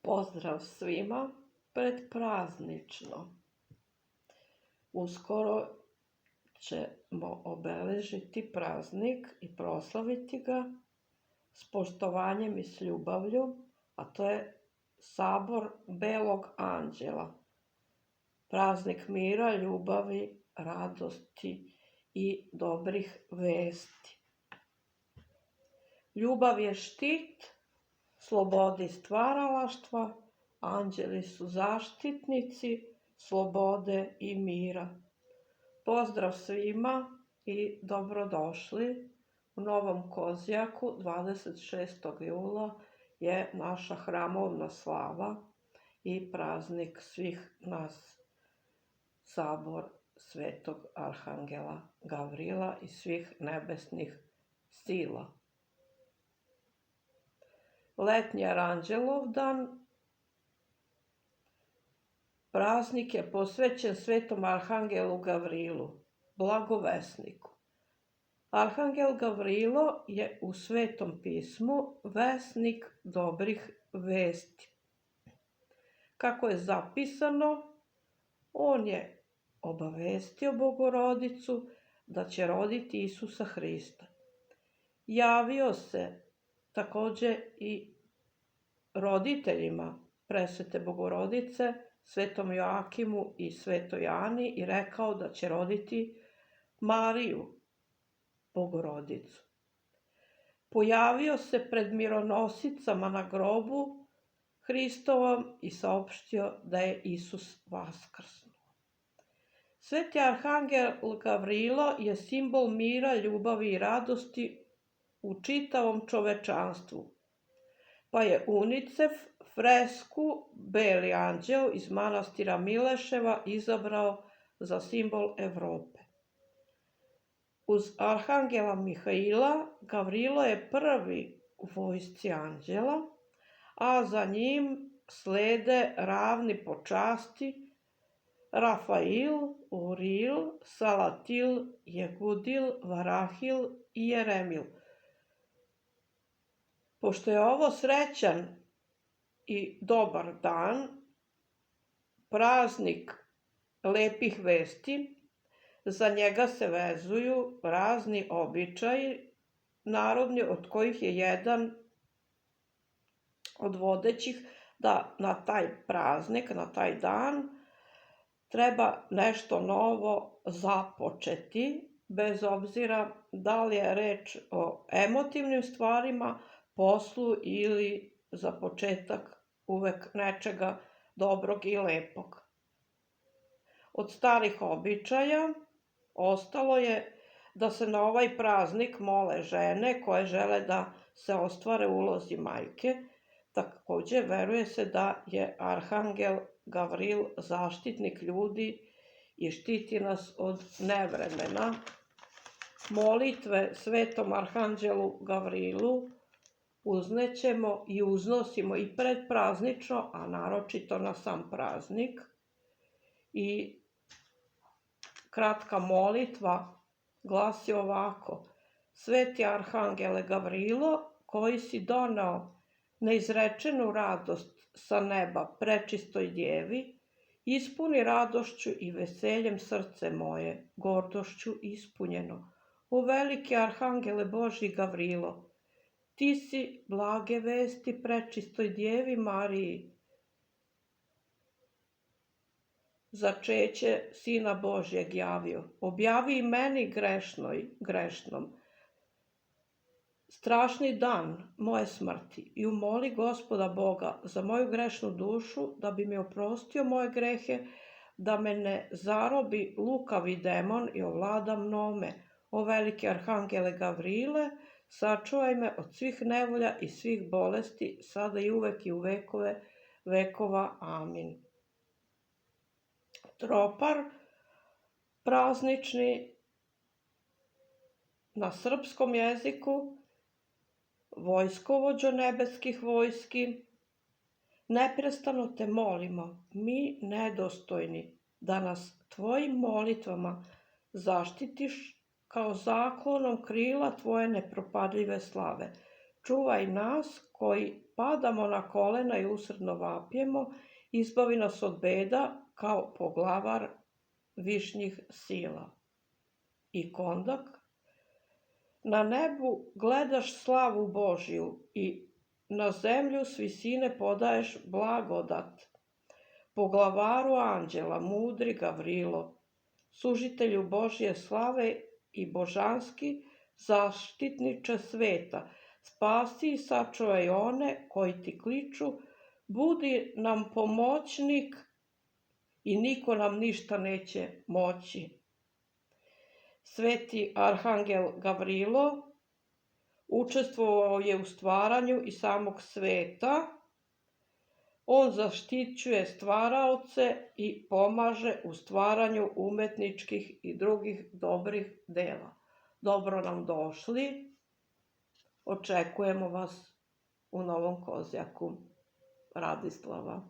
Pozdrav svima predpraznično. Uskoro ćemo obeležiti praznik i proslaviti ga s poštovanjem i s ljubavlju, a to je sabor Belog anđela. Praznik mira, ljubavi, radosti i dobrih vesti. Ljubav je štit slobodi stvaralaštva, anđeli su zaštitnici slobode i mira. Pozdrav svima i dobrodošli. U Novom Kozjaku 26. jula je naša hramovna slava i praznik svih nas, sabor Svetog Arhangela Gavrila i svih nebesnih sila. Letnji Aranđelov dan. Praznik je posvećen Svetom Arhangelu Gavrilu, blagovesniku. Arhangel Gavrilo je u Svetom pismu vesnik dobrih vesti. Kako je zapisano, on je obavestio Bogorodicu da će roditi Isusa Hrista. Javio se također i roditeljima Presvete Bogorodice, Svetom Joakimu i Svetoj Ani i rekao da će roditi Mariju Bogorodicu. Pojavio se pred mironosicama na grobu Hristovom i saopštio da je Isus vaskrsnuo. Sveti Arhangel Gavrilo je simbol mira, ljubavi i radosti u čitavom čovečanstvu, pa je UNICEF fresku Beli anđeo iz manastira Mileševa izabrao za simbol Evrope. Uz Arhangela Mihaila, Gavrilo je prvi u vojsci anđela, a za njim slede ravni po časti Rafail, Uril, Salatil, Jegudil, Varahil i Jeremil. Pošto je ovo srećan i dobar dan, praznik lepih vesti, za njega se vezuju razni običaji narodni, od kojih je jedan od vodećih da na taj praznik, na taj dan, treba nešto novo započeti, bez obzira da li je reč o emotivnim stvarima, poslu ili za početak uvek nečega dobrog i lepog. Od starih običaja ostalo je da se na ovaj praznik mole žene koje žele da se ostvare u ulozi majke. Također veruje se da je Arhangel Gavril zaštitnik ljudi i štiti nas od nevremena. Molitve Svetom Arhanđelu Gavrilu uznećemo i uznosimo i predpraznično, a naročito na sam praznik. I kratka molitva glasi ovako: Sveti Arhangele Gavrilo, koji si doneo neizrečenu radost sa neba prečistoj djevi, ispuni radošću i veseljem srce moje, gordošću ispunjeno. O veliki Arhangele Božji Gavrilo, ti si blage vesti prečistoj djevi Mariji, začeće Sina Božjeg javio. Objavi i meni grešnom strašni dan moje smrti i umoli Gospoda Boga za moju grešnu dušu, da bi mi oprostio moje grehe, da me ne zarobi lukavi demon i ovlada mnome. O veliki Arhangele Gavrile, sačuvaj me od svih nevolja i svih bolesti, sada i uvek i u vekove vekova. Amin. Tropar praznični na srpskom jeziku, vojskovođo nebeskih vojski, neprestano te molimo, mi nedostojni, da nas tvojim molitvama zaštitiš kao zaklonom krila tvoje nepropadljive slave. Čuvaj nas koji padamo na kolena i usredno vapjemo, izbavi nas od beda kao poglavar višnjih sila. I kondak, na nebu gledaš slavu Božju i na zemlju s visine podaješ blagodat. Poglavaru anđela, mudri Gavrilo, sužitelju Božje slave i božanski zaštitniče sveta, spasi i sačuvaj one koji ti kliču, budi nam pomoćnik i niko nam ništa neće moći. Sveti arhangel Gavrilo učestvovao je u stvaranju i samog sveta. On zaštićuje stvaraoce i pomaže u stvaranju umetničkih i drugih dobrih dela. Dobro nam došli. Očekujemo vas u Novom Kozjaku. Radislava.